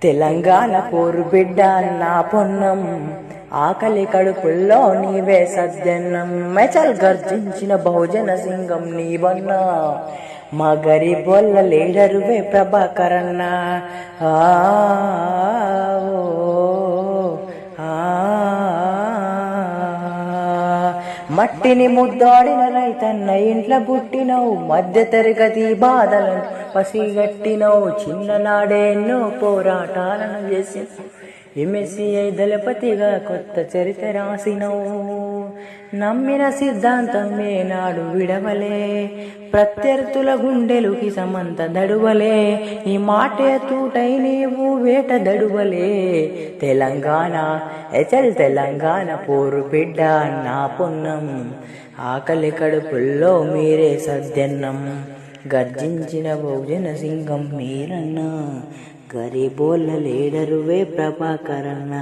తెలంగాణ పోరు బిడ్డ నా పొన్నం, ఆకలి కడుపుల్లో నీవే సద్దన్నం. మెచల్ గర్జించిన బహుజన సింగం నీవన్నా, మా గరీబోళ్ళ లీడరువే ప్రభాకరన్న. మట్టిని ముద్దాడిన రైతన్న ఇంట్లో పుట్టినవు, మధ్య తరగతి బాధలను పసిగట్టినవు. చిన్ననాడే ఎన్నో పోరాటాలను చేసి ఎంఎస్సీఐ దళపతిగా కొత్త చరిత్ర రాసినవు. నమ్మిన సిద్ధాంతం ఏనాడు విడవలే, ప్రత్యర్థుల గుండెలుకి సమంత దడువలే. ఈ మాటే తూటై నీవు వేట దడువలే. తెలంగాణ ఎచల్ తెలంగాణ పోరు బిడ్డ నా పొన్నం, ఆకలి కడుపుల్లో మీరే సద్దన్నం. గర్జించిన బహుజన సింగం మీరన్నా, గరీబోళ్ళ లీడరువే ప్రభాకరన్న.